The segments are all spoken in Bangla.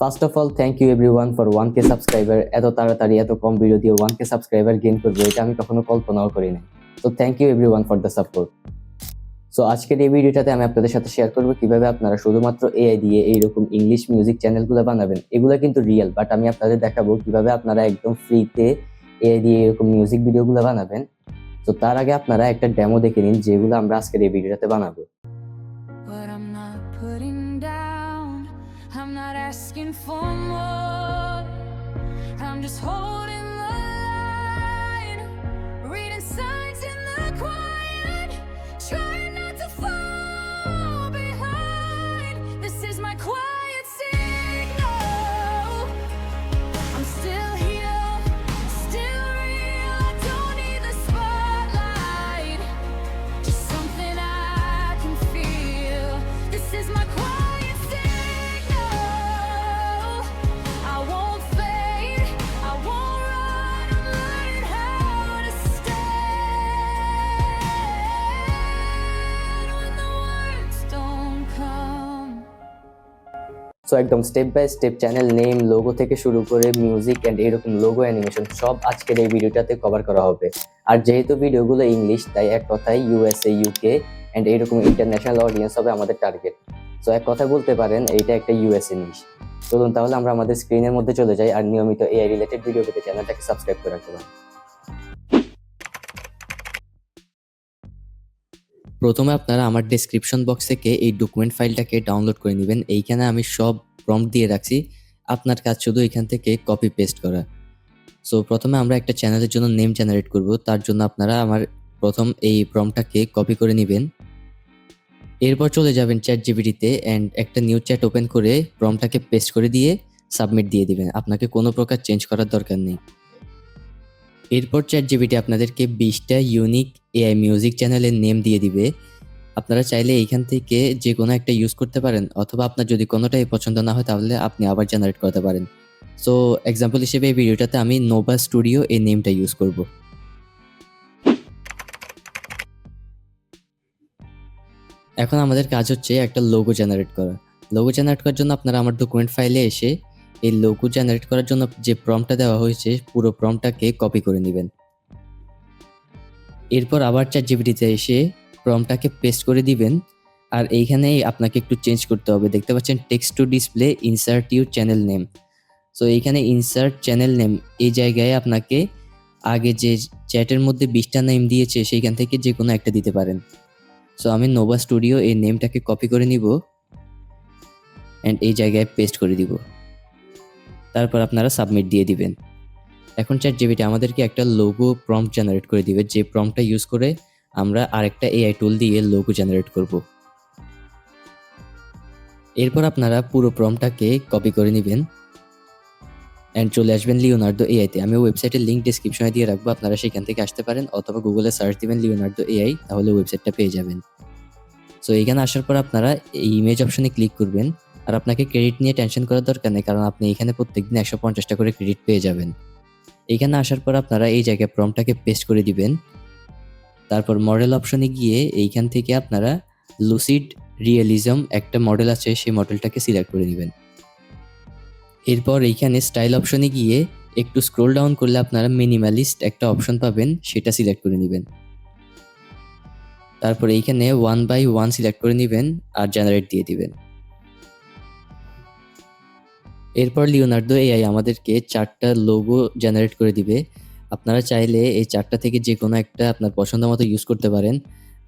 First of all thank you everyone for 1K subscriber. এত তাড়াতাড়ি এত কম ভিডিও দিয়ে 1K সাবস্ক্রাইবার গেইন করবো এটা আমি কখনো কল্পনাও করি নাই। তো thank you everyone for the support. So আজকের এই ভিডিওটাতে আমি আপনাদের সাথে শেয়ার করবো কিভাবে আপনারা শুধুমাত্র এআই দিয়ে এইরকম ইংলিশ মিউজিক চ্যানেলগুলো বানাবেন। এগুলো কিন্তু রিয়েল, বাট আমি আপনাদের দেখাবো কিভাবে আপনারা একদম ফ্রিতে এআই দিয়ে এরকম মিউজিক ভিডিওগুলো বানাবেন। তো তার আগে আপনারা একটা ডেমো দেখে নিন যেগুলো আমরা আজকের এই ভিডিওটাতে বানাবো। But I'm not putting down, I'm not asking for more, I'm just holding the line, reading signs in the quiet, trying not to fall behind. This is my quiet signal, I'm still here, still real, I don't need the spotlight, just something I can feel. This is my quiet signal, I won't fade, I won't run, I'm learning how to stand when the words don't come. So একদম step by step channel name, logo থেকে শুরু করে মিউজিক অ্যান্ড এরকম লোগো অ্যানিমেশন সব আজকের এই ভিডিওটাতে কভার করা হবে। আর যেহেতু ভিডিওগুলো ইংলিশ, তাই এক কথায় ইউএসএ, ইউকে অ্যান্ড এইরকম ইন্টারন্যাশনাল অডিয়েন্স হবে আমাদের টার্গেট। সো এক কথা বলতে পারেন এইটা একটা ইউএসএ নিশ। চলুন তাহলে আমরা আমাদের স্ক্রিনের মধ্যে চলে যাই আর নিয়মিত এআই রিলেটেড ভিডিও পেতে চ্যানেলটাকে সাবস্ক্রাইব করে রাখতে পারেন। প্রথমে আপনারা আমার ডেসক্রিপশন বক্স থেকে এই ডকুমেন্ট ফাইলটাকে ডাউনলোড করে নেবেন। এইখানে আমি সব প্রম্পট দিয়ে রাখছি, আপনার কাজ শুধু এখান থেকে কপি পেস্ট করা। সো প্রথমে আমরা একটা চ্যানেলের জন্য নেম জেনারেট করব, তার জন্য আপনারা আমার প্রথম এই প্রম্পটটাকে কপি করে নেবেন। এরপর চলে যাবেন চ্যাট জিপিটিতে অ্যান্ড একটা নিউ চ্যাট ওপেন করে প্রম্পটটাকে পেস্ট করে দিয়ে সাবমিট দিয়ে দিবেন। আপনাকে কোনো প্রকার চেঞ্জ করার দরকার নেই। এরপর চ্যাট জিপিটি আপনাদেরকে 20টা ইউনিক এআই মিউজিক চ্যানেলের নেম দিয়ে দিবে। আপনারা চাইলে এইখান থেকে যে কোনো একটা ইউজ করতে পারেন, অথবা আপনার যদি কোনোটাই পছন্দ না হয় তাহলে আপনি আবার জেনারেট করতে পারেন। সো এক্সাম্পল হিসেবে এই ভিডিওটাতে আমি নোভা স্টুডিও এই নেমটা ইউজ করব। এখন আমাদের কাজ হচ্ছে একটা লোগো জেনারেট করা। লোগো জেনারেট করার জন্য আপনারা আমার ডকুমেন্ট ফাইলে এসে এই লোগো জেনারেট করার জন্য যে প্রম্পটটা দেওয়া হয়েছে পুরো প্রম্পটটাকে কপি করে নেবেন। এরপর আবার চ্যাট জিপিটিতে এসে প্রম্পটটাকে পেস্ট করে দিবেন। আর এইখানে আপনাকে একটু চেঞ্জ করতে হবে। দেখতে পাচ্ছেন text to display insert your channel name. So এইখানে ইনসার্ট চ্যানেল নেম এই জায়গায় আপনাকে আগে যে চ্যাটের মধ্যে 20টা নেম দিয়েছে সেইখান থেকে যে কোনো একটা দিতে পারেন। সো আমি নোভা স্টুডিও এই নেমটাকে কপি করে নিব অ্যান্ড এই জায়গায় পেস্ট করে দিব। তারপর আপনারা সাবমিট দিয়ে দিবেন। এখন চ্যাট জিপিটি আমাদেরকে একটা লোগো প্রম্পট জেনারেট করে দিবে, যে প্রম্পটটা ইউজ করে আমরা আরেকটা এআই টুল দিয়ে লোগো জেনারেট করব। এরপর আপনারা পুরো প্রম্পটটাকে কপি করে নেবেন অ্যান্ড চলে আসবেন লিওনার্দো এআইতে। আমি ওয়েবসাইটের লিঙ্ক ডেসক্রিপশনে দিয়ে রাখবো, আপনারা সেখান থেকে আসতে পারেন, অথবা গুগলে সার্চ দিবেন লিওনার্দো এআই, তাহলে ওয়েবসাইটটা পেয়ে যাবেন। সো এইখানে আসার পর আপনারা এই ইমেজ অপশনে ক্লিক করবেন। আর আপনাকে ক্রেডিট নিয়ে টেনশন করার দরকার নেই, কারণ আপনি এখানে প্রত্যেকদিন 150টা করে ক্রেডিট পেয়ে যাবেন। এইখানে আসার পর আপনারা এই জায়গায় প্রম্পটটাকে পেস্ট করে দিবেন। তারপর মডেল অপশনে গিয়ে এইখান থেকে আপনারা লুসিড রিয়েলিজম একটা মডেল আছে, সেই মডেলটাকে সিলেক্ট করে নেবেন। এরপর এইখানে স্টাইল অপশনে গিয়ে একটু স্ক্রোল ডাউন করলে আপনারা মিনিমালিস্ট একটা অপশন পাবেন, সেটা সিলেক্ট করে নেবেন। তারপর এইখানে 1/1 সিলেক্ট করে নেবেন আর জেনারেট দিয়ে দিবেন। এরপর লিওনার্দো এআই আমাদেরকে 4টা লোগো জেনারেট করে দিবে। আপনারা চাইলে এই 4টা থেকে যে কোনো একটা আপনার পছন্দ মতো ইউজ করতে পারেন।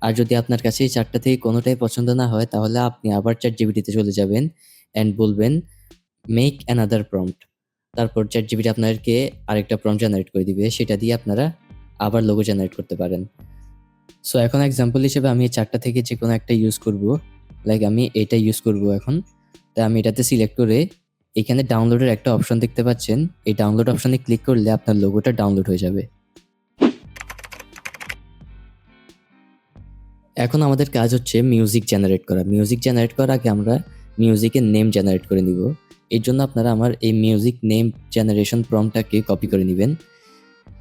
আর যদি আপনার কাছে এই 4টা থেকে কোনোটাই পছন্দ না হয় তাহলে আপনি আবার চ্যাট জিপিটিতে চলে যাবেন অ্যান্ড বলবেন মেক অ্যানাদার প্রম্পট। তারপর চ্যাট জিপিটি আপনাদেরকে আরেকটা প্রম্পট জেনারেট করে দিবে, সেটা দিয়ে আপনারা আবার লোগো জেনারেট করতে পারেন। সো এখন এক্সাম্পল হিসেবে আমি এই 4টা থেকে যে কোনো একটা ইউজ করব, লাইক আমি এটা ইউজ করব এখন। তাই আমি এটাতে সিলেক্ট করে এখানে ডাউনলোডের একটা অপশন দেখতে পাচ্ছেন, এই ডাউনলোড অপশনে ক্লিক করলে আপনার লোগোটা ডাউনলোড হয়ে যাবে। এখন আমাদের কাজ হচ্ছে মিউজিক জেনারেট করা। মিউজিক জেনারেট করার আগে আমরা মিউজিকের নেম জেনারেট করে নিব। এর জন্য আপনারা আমার এই মিউজিক নেম জেনারেশন প্রম্পটটাকে কপি করে নেবেন।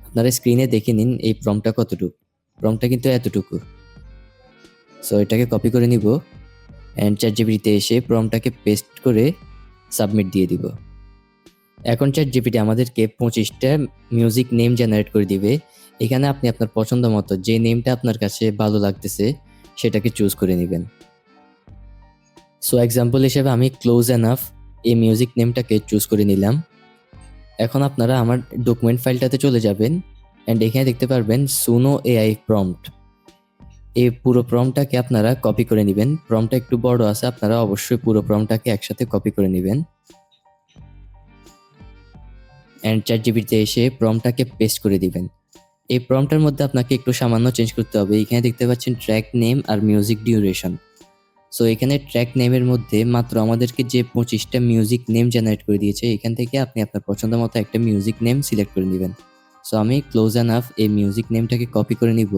আপনারা স্ক্রিনে দেখে নিন এই প্রম্পটটা কতটুকু। প্রম্পটটা কিন্তু এতটুকু। সো এটাকে কপি করে নিব অ্যান্ড চ্যাট জিপিটিতে এসে প্রম্পটটাকে পেস্ট করে সাবমিট দিয়ে দিব। এখন ChatGPT আমাদেরকে 25টা মিউজিক নেম জেনারেট করে দিবে। এখানে আপনি আপনার পছন্দ মতো যে নেমটা আপনার কাছে ভালো লাগতেছে সেটাকে চুজ করে নেবেন। সো এক্সাম্পল হিসেবে আমি ক্লোজ এনাফ এই মিউজিক নেমটাকে চুজ করে নিলাম। এখন আপনারা আমার ডকুমেন্ট ফাইলটাতে চলে যাবেন অ্যান্ড এখানে দেখতে পারবেন সুনো এআই প্রম্পট। এই পুরো প্রম্পটটাকে আপনারা কপি করে নেবেন। প্রম্পটটা একটু বড় আছে, আপনারা অবশ্যই পুরো প্রম্পটটাকে একসাথে কপি করে নেবেন অ্যান্ড ChatGPT এসে প্রম্পটটাকে পেস্ট করে দিবেন। এই প্রম্পটের মধ্যে আপনাকে একটু সামান্য চেঞ্জ করতে হবে। এখানে দেখতে পাচ্ছেন ট্র্যাক নেম আর মিউজিক ডিউরেশন। সো এখানে ট্র্যাক নেমের মধ্যে মাত্র আমাদেরকে যে 25টা মিউজিক নেম জেনারেট করে দিয়েছে, এখান থেকে আপনি আপনার পছন্দ মতো একটা মিউজিক নেম সিলেক্ট করে নেবেন। সো আমি ক্লোজ এনাফ এই মিউজিক নেমটাকে কপি করে নিব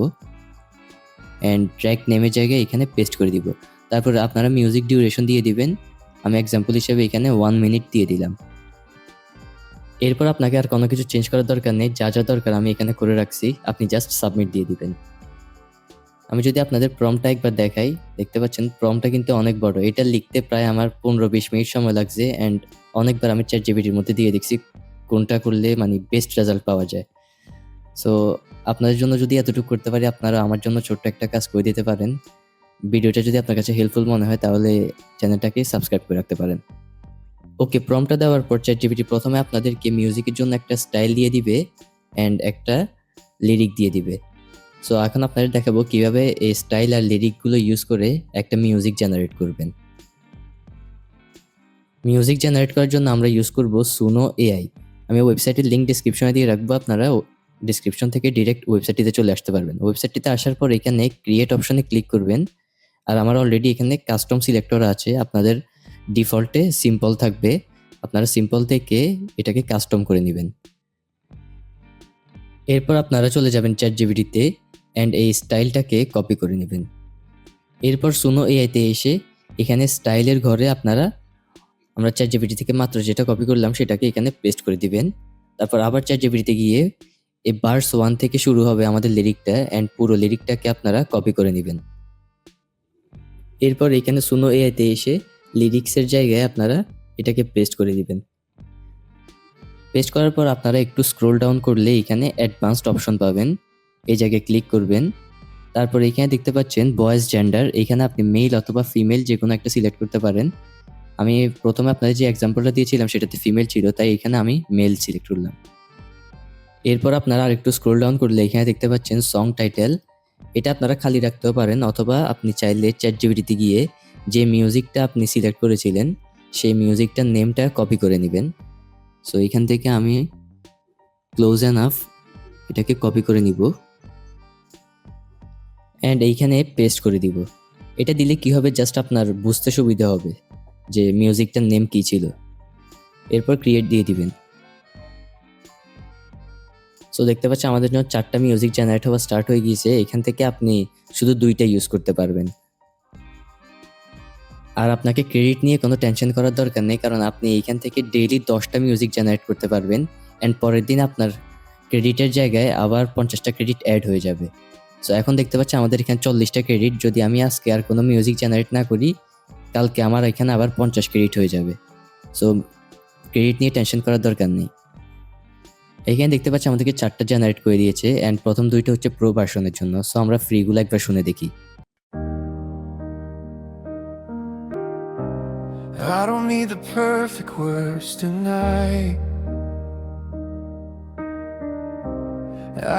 অ্যান্ড ট্র্যাক নেমের জায়গায় এখানে পেস্ট করে দিব। তারপর আপনারা মিউজিক ডিউরেশন দিয়ে দিবেন। আমি এক্সাম্পল হিসেবে এখানে 1 মিনিট দিয়ে দিলাম। এরপর আপনাকে আর কোনো কিছু চেঞ্জ করার দরকার নেই, যা যা দরকার আমি এখানে করে রাখছি, আপনি জাস্ট সাবমিট দিয়ে দিবেন। আমি যদি আপনাদের প্রম্পটটা একবার দেখাই, দেখতে পাচ্ছেন প্রম্পটটা কিন্তু অনেক বড়। এটা লিখতে প্রায় আমার 15-20 মিনিট সময় লাগছে অ্যান্ড অনেকবার আমি ChatGPTর মধ্যে দিয়ে দেখছি কোনটা করলে মানে বেস্ট রেজাল্ট পাওয়া যায়। সো আপনাদের জন্য যদি এতটুকু করতে পারি, আপনারা আমার জন্য ছোট্ট একটা কাজ করে দিতে পারেন। ভিডিওটা যদি আপনার কাছে হেল্পফুল মনে হয় তাহলে চ্যানেলটাকে সাবস্ক্রাইব করে রাখতে পারেন। ওকে, প্রম্পটটা দেওয়ার পর ChatGPT প্রথমে আপনাদেরকে মিউজিকের জন্য একটা স্টাইল দিয়ে দিবে অ্যান্ড একটা লিরিক দিয়ে দিবে। সো এখন আপনাদের দেখাবো কিভাবে এই স্টাইল আর লিরিকগুলো ইউজ করে একটা মিউজিক জেনারেট করবেন। মিউজিক জেনারেট করার জন্য আমরা ইউজ করব সুনো এআই। আমি ওয়েবসাইটের লিঙ্ক ডিসক্রিপশনে দিয়ে রাখবো, আপনারা ডিসক্রিপশন থেকে ডিরেক্ট ওয়েবসাইটটিতে চলে আসতে পারবেন। ওয়েবসাইটটিতে আসার পর এখানে ক্রিয়েট অপশনে ক্লিক করবেন। আর আমার অলরেডি এখানে কাস্টম সিলেক্টর আছে, আপনাদের ডিফল্টে সিম্পল থাকবে, আপনারা সিম্পল থেকে এটাকে কাস্টম করে নেবেন। এরপর আপনারা চলে যাবেন ChatGPTতে অ্যান্ড এই স্টাইলটাকে কপি করে নেবেন। এরপর সুনো এআইতে এসে এখানে স্টাইলের ঘরে আমরা ChatGPT থেকে মাত্র যেটা কপি করলাম সেটাকে এখানে পেস্ট করে দিবেন। তারপর আবার ChatGPTতে গিয়ে এই ভার্স 1 থেকে শুরু হবে আমাদের লিরিকটা অ্যান্ড পুরো লিরিকটাকে আপনারা কপি করে নেবেন। এরপর এখানে সুনো এআইতে এসে লিরিক্সের জায়গায় আপনারা এটাকে পেস্ট করে দিবেন। পেস্ট করার পর আপনারা একটু স্ক্রোল ডাউন করলে এখানে অ্যাডভান্সড অপশন পাবেন, এই জায়গায় ক্লিক করবেন। তারপর এখানে দেখতে পাচ্ছেন ভয়েস জেন্ডার, এখানে আপনি মেল অথবা ফিমেল যে কোনো একটা সিলেক্ট করতে পারেন। আমি প্রথমে আপনাদের যে এক্সাম্পলটা দিয়েছিলাম সেটাতে ফিমেল ছিল, তাই এখানে আমি মেল সিলেক্ট করলাম। এরপর আপনারা আরেকটু স্ক্রোল ডাউন করলে এখানে দেখতে পাচ্ছেন সং টাইটেল, এটা আপনারা খালি রাখতেও পারেন অথবা আপনি চাইলে ChatGPTতে গিয়ে যে মিউজিকটা আপনি সিলেক্ট করেছিলেন সেই মিউজিকটার নেমটা কপি করে নেবেন। সো এখান থেকে আমি ক্লোজ এনাফ এটাকে কপি করে নিব অ্যান্ড এইখানে পেস্ট করে দিব। এটা দিলে কি হবে, জাস্ট আপনার বুঝতে সুবিধা হবে যে মিউজিকটার নেম কী ছিল। এরপর ক্রিয়েট দিয়ে দিবেন। সো দেখতে পাচ্ছেন আমাদের জন্য 4টা মিউজিক জেনারেট হওয়া স্টার্ট হয়ে গিয়েছে। এখান থেকে আপনি শুধু 2টা ইউজ করতে পারবেন। আর আপনাকে ক্রেডিট নিয়ে কোনো টেনশন করার দরকার নেই, কারণ আপনি এইখান থেকে ডেইলি 10টা মিউজিক জেনারেট করতে পারবেন অ্যান্ড পরের দিন আপনার ক্রেডিটের জায়গায় আবার 50টা ক্রেডিট অ্যাড হয়ে যাবে। সো এখন দেখতে পাচ্ছি আমাদের এখানে 40টা ক্রেডিট। যদি আমি আজকে আর কোনো মিউজিক জেনারেট না করি, কালকে আমার এখানে আবার 50 ক্রেডিট হয়ে যাবে। সো ক্রেডিট নিয়ে টেনশন করার দরকার নেই। এখানে দেখতে পাচ্ছি আমাদেরকে 4টা জেনারেট করে দিয়েছে অ্যান্ড প্রথম 2টা হচ্ছে প্রো ভার্সনের জন্য। সো আমরা ফ্রিগুলো একবার শুনে দেখি। I don't need the perfect words tonight.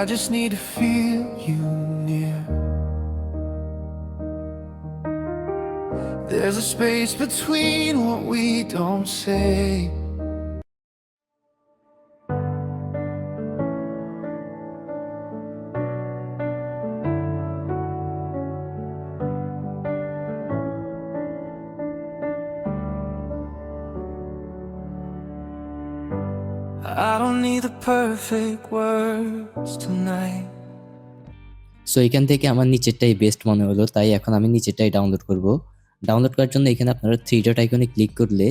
I just need to feel you near. There's a space between what we don't say. I don't need the perfect words tonight. So এখান থেকে আমার নিচেরটাই বেস্ট মনে হলো, তাই এখন আমি নিচেরটাই ডাউনলোড করব। ডাউনলোড করার জন্য এখানে আপনারা 3 ডট আইকনে ক্লিক করলে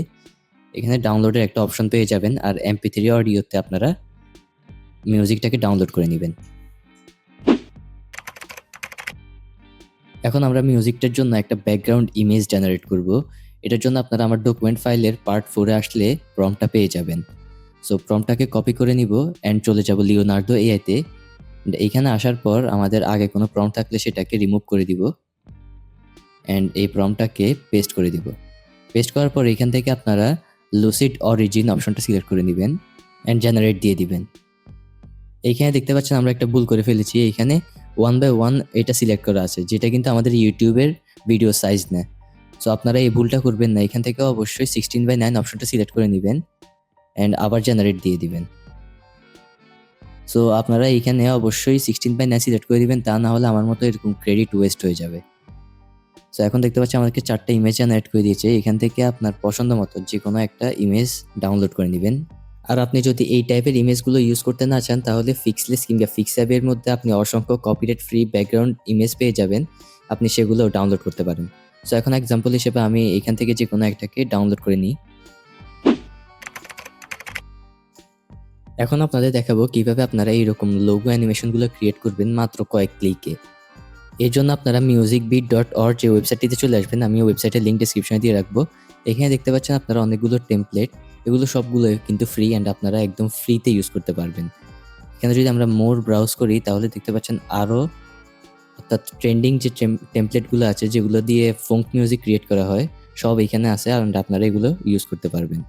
এখানে ডাউনলোডের একটা অপশন পেয়ে যাবেন আর MP3 অডিওতে আপনারা মিউজিকটাকে ডাউনলোড করে নেবেন। এখন আমরা মিউজিকটার জন্য একটা ব্যাকগ্রাউন্ড ইমেজ জেনারেট করব। এটার জন্য আপনারা আমার ডকুমেন্ট ফাইলের পার্ট 4 এ আসলে প্রম্পটটা পেয়ে যাবেন। সো প্রম্পটটাকে কপি করে নিব অ্যান্ড চলে যাব লিওনার্দো এআইতে। এইখানে আসার পর আমাদের আগে কোনো প্রম্পট থাকলে সেটাকে রিমুভ করে দিব অ্যান্ড এই প্রম্পটটাকে পেস্ট করে দিব। পেস্ট করার পর এখান থেকে আপনারা লুসিড অরিজিন অপশনটা সিলেক্ট করে নেবেন অ্যান্ড জেনারেট দিয়ে দিবেন। এইখানে দেখতে পাচ্ছেন আমরা একটা ভুল করে ফেলেছি। এইখানে 1/1 এটা সিলেক্ট করা আছে, যেটা কিন্তু আমাদের ইউটিউবের ভিডিও সাইজ নেয়। সো আপনারা এই ভুলটা করবেন না। এখান থেকে অবশ্যই 16/9 অপশনটা সিলেক্ট করে নেবেন অ্যান্ড আবার জেনারেট দিয়ে দিবেন। সো আপনারা এইখানে অবশ্যই 16/9 সিলেক্ট করে দিবেন, তা না হলে আমার মতো এরকম ক্রেডিট ওয়েস্ট হয়ে যাবে। সো এখন দেখতে পাচ্ছি আমাদেরকে 4টা ইমেজ জেনারেট করে দিয়েছে। এখান থেকে আপনার পছন্দ মতো যে কোনো একটা ইমেজ ডাউনলোড করে নেবেন। আর আপনি যদি এই টাইপের ইমেজগুলো ইউজ করতে না চান তাহলে ফিক্সলেস কিংবা ফিক্সঅ্যাপের মধ্যে আপনি অসংখ্য কপিরাইট ফ্রি ব্যাকগ্রাউন্ড ইমেজ পেয়ে যাবেন, আপনি সেগুলো ডাউনলোড করতে পারেন। সো এখন এক্সাম্পল হিসেবে আমি এখান থেকে যে কোনো একটাকে ডাউনলোড করে নিই। এখন আপনাদের দেখাবো কিভাবে আপনারা এইরকম লোগো অ্যানিমেশনগুলো ক্রিয়েট করবেন মাত্র কয়েক ক্লিকে। এর জন্য আপনারা musicbeat.org যে ওয়েবসাইটটিতে চলে আসবেন। আমি ওয়েবসাইটের লিঙ্ক ডেসক্রিপশনে দিয়ে রাখবো। এখানে দেখতে পাচ্ছেন আপনারা অনেকগুলো টেমপ্লেট, এগুলো সবগুলো কিন্তু ফ্রি অ্যান্ড আপনারা একদম ফ্রিতে ইউজ করতে পারবেন। এখানে যদি আমরা মোর ব্রাউজ করি তাহলে দেখতে পাচ্ছেন আরও, অর্থাৎ ট্রেন্ডিং যে টেমপ্লেটগুলো আছে যেগুলো দিয়ে ফোঙ্ক মিউজিক ক্রিয়েট করা হয় সব এখানে আছে অ্যান্ড আপনারা এগুলো ইউজ করতে পারবেন।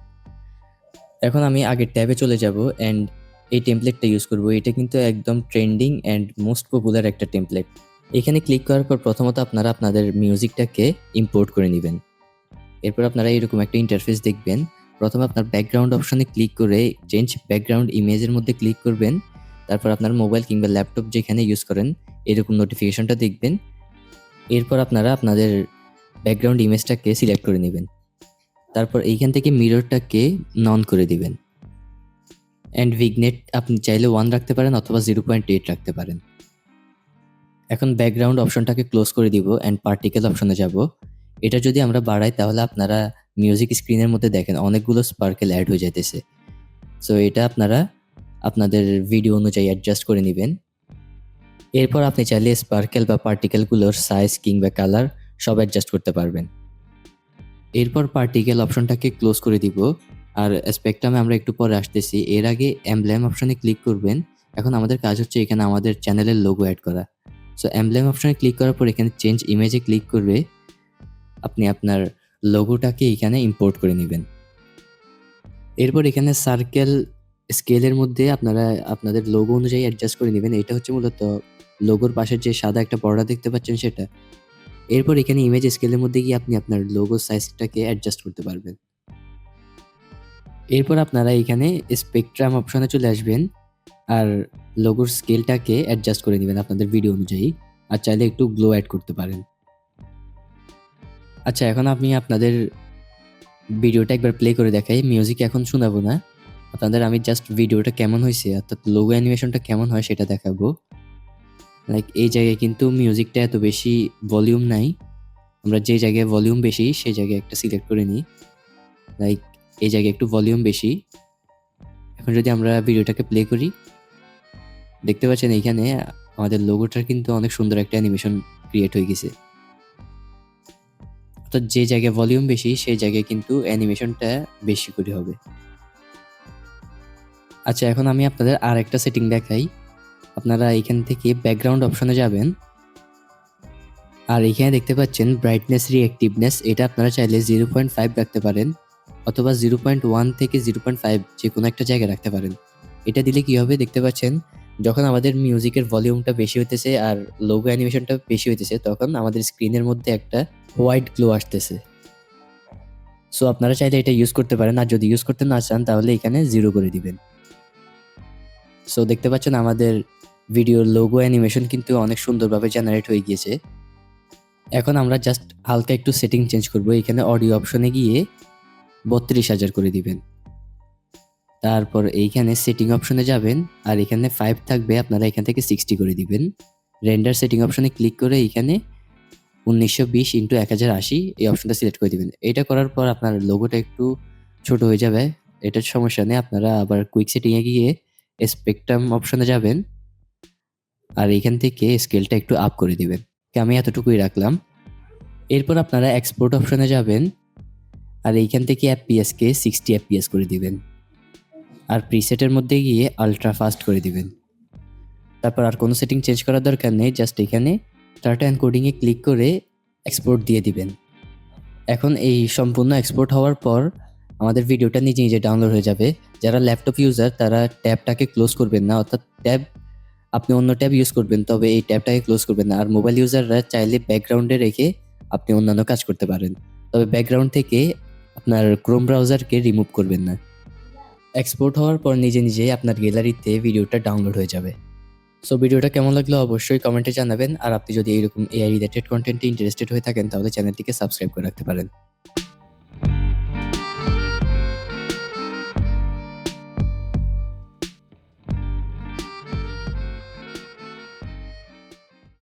এখন আমি আগের ট্যাবে চলে যাব অ্যান্ড এই টেমপ্লেটটা ইউজ করব। এটা কিন্তু একদম ট্রেন্ডিং অ্যান্ড মোস্ট পপুলার একটা টেমপ্লেট। এখানে ক্লিক করার পর প্রথমত আপনারা আপনাদের মিউজিকটাকে ইম্পোর্ট করে নেবেন। এরপর আপনারা এরকম একটা ইন্টারফেস দেখবেন। প্রথমে আপনার ব্যাকগ্রাউন্ড অপশনে ক্লিক করে চেঞ্জ ব্যাকগ্রাউন্ড ইমেজের মধ্যে ক্লিক করবেন। তারপর আপনার মোবাইল কিংবা ল্যাপটপ যেখানে ইউজ করেন এরকম নোটিফিকেশনটা দেখবেন। এরপর আপনারা আপনাদের ব্যাকগ্রাউন্ড ইমেজটাকে সিলেক্ট করে নেবেন। তারপর এইখান থেকে মিররটাকে নন করে দিবেন অ্যান্ড ভিগনেট আপনি চাইলে 1 রাখতে পারেন অথবা 0.8 রাখতে পারেন। এখন ব্যাকগ্রাউন্ড অপশনটাকে ক্লোজ করে দিব অ্যান্ড পার্টিকেল অপশনে যাব। এটা যদি আমরা বাড়াই তাহলে আপনারা মিউজিক স্ক্রিনের মধ্যে দেখেন অনেকগুলো স্পার্কেল অ্যাড হয়ে যাইতেছে। সো এটা আপনারা আপনাদের ভিডিও অনুযায়ী অ্যাডজাস্ট করে নেবেন। এরপর আপনি চাইলে স্পার্কেল বা পার্টিকেলগুলোর সাইজ কিংবা কালার সব অ্যাডজাস্ট করতে পারবেন। এরপর পার্টিকেল অপশনটাকে ক্লোজ করে দিব আর স্পেকট্রামে আমরা একটু পরে আসতেছি। এর আগে এমব্লেম অপশনে ক্লিক করবেন। এখন আমাদের কাজ হচ্ছে এখানে আমাদের চ্যানেলের লোগো অ্যাড করা। সো এমব্লেম অপশনে ক্লিক করার পর এখানে চেঞ্জ ইমেজে ক্লিক করবে আপনি আপনার লোগোটাকে এখানে ইম্পোর্ট করে নেবেন। এরপর এখানে সার্কেল স্কেলের মধ্যে আপনারা আপনাদের লোগো অনুযায়ী অ্যাডজাস্ট করে নেবেন। এটা হচ্ছে মূলত লোগোর পাশের যে সাদা একটা বর্ডার দেখতে পাচ্ছেন সেটা। এরপর এখানে ইমেজ স্কেলের মধ্যে গিয়ে আপনি আপনার লোগো সাইজটাকে অ্যাডজাস্ট করতে পারবেন। এরপর আপনারা এখানে স্পেকট্রাম অপশনে চলে আসবেন আর লোগোর স্কেলটাকে অ্যাডজাস্ট করে নেবেন আপনাদের ভিডিও অনুযায়ী। আর চাইলে একটু গ্লো অ্যাড করতে পারেন। আচ্ছা, এখন আমি আপনাদের ভিডিওটা একবার প্লে করে দেখাই। মিউজিক এখন শোনাবো না, আপনাদের আমি জাস্ট ভিডিওটা কেমন হয়েছে অর্থাৎ লোগো অ্যানিমেশনটা কেমন হয় সেটা দেখাবো। লাইক এই জায়গায় কিন্তু মিউজিকটা এত বেশি ভলিউম নাই। আমরা যে জায়গায় ভলিউম বেশি সেই জায়গায় একটা সিলেক্ট করে নিই। লাইক এই জায়গায় একটু ভলিউম বেশি। এখন যদি আমরা ভিডিওটাকে প্লে করি দেখতে পাচ্ছেন এইখানে আমাদের লোগোটার কিন্তু অনেক সুন্দর একটা অ্যানিমেশন ক্রিয়েট হয়ে গেছে। অর্থাৎ যে জায়গায় ভলিউম বেশি সেই জায়গায় কিন্তু অ্যানিমেশনটা বেশি করে হবে। আচ্ছা, এখন আমি আপনাদের আর একটা সেটিং দেখাই। আপনারা এখান থেকে ব্যাকগ্রাউন্ড অপশনে যাবেন আর এখানে দেখতে পাচ্ছেন ব্রাইটনেস রিঅ্যাক্টিভনেস, এটা আপনারা চাইলে 0.5 রাখতে পারেন অথবা 0.1 থেকে 0.5 যে কোনো একটা জায়গায় রাখতে পারেন। এটা দিলে কি হবে দেখতে পাচ্ছেন যখন আমাদের মিউজিকের ভলিউমটা বেশি হইতেছে আর লোগো অ্যানিমেশনটা বেশি হইতেছে তখন আমাদের স্ক্রিনের মধ্যে একটা হোয়াইট গ্লো আসতেছে। সো আপনারা চাইলে এটা ইউজ করতে পারেন আর যদি ইউজ করতে না চান তাহলে এখানে 0 করে দিবেন। সো দেখতে পাচ্ছেন আমাদের ভিডিওর লোগো অ্যানিমেশন কিন্তু অনেক সুন্দরভাবে জেনারেট হয়ে গিয়েছে। এখন আমরা জাস্ট হালকা একটু সেটিং চেঞ্জ করব। এখানে অডিও অপশনে গিয়ে 32,000 করে দিবেন। তারপর এইখানে সেটিং অপশনে যাবেন আর এখানে 5 থাকবে, আপনারা এখান থেকে 60 করে দিবেন। রেন্ডার সেটিং অপশনে ক্লিক করে এখানে 1920x1080 এই অপশনটা সিলেক্ট করে দিবেন। এটা করার পর আপনার লোগোটা একটু ছোট হয়ে যাবে, এটার সমস্যা নেই। আপনারা আবার কুইক সেটিংয়ে গিয়ে স্পেকট্রাম অপশনে যাবেন আর এখান থেকে স্কেলটা একটু আপ করে দিবেন। আমি এতটুকুই রাখলাম। এরপর আপনারা এক্সপোর্ট অপশনে যাবেন আর এইখান থেকে এফপিএসকে 60 এফপিএস করে দিবেন। আর প্রিসেটের মধ্যে গিয়ে আলট্রা ফাস্ট করে দিবেন। তারপর আর কোনো সেটিং চেঞ্জ করার দরকার নেই, জাস্ট এখানে ডাটা এনকোডিংয়ে ক্লিক করে এক্সপোর্ট দিয়ে দিবেন। এখন এই সম্পূর্ণ এক্সপোর্ট হওয়ার পর আমাদের ভিডিওটা নিজে নিজে ডাউনলোড হয়ে যাবে। যারা ল্যাপটপ ইউজার তারা ট্যাবটাকে ক্লোজ করবেন না, অর্থাৎ ট্যাব আপনি অন্য ট্যাব ইউজ করবেন, তবে এই ট্যাবটাকে ক্লোজ করবেন না। আর মোবাইল ইউজাররা চাইলে ব্যাকগ্রাউন্ডে রেখে আপনি অন্যান্য কাজ করতে পারেন, তবে ব্যাকগ্রাউন্ড থেকে আপনার ক্রোম ব্রাউজারকে রিমুভ করবেন না। এক্সপোর্ট হওয়ার পর নিজে নিজে আপনার গ্যালারিতে ভিডিওটা ডাউনলোড হয়ে যাবে। সো ভিডিওটা কেমন লাগলো অবশ্যই কমেন্টে জানাবেন। আর আপনি যদি এইরকম এআই রিলেটেড কন্টেন্টে ইন্টারেস্টেড হয়ে থাকেন তাহলে চ্যানেলটিকে সাবস্ক্রাইব করে রাখতে পারেন।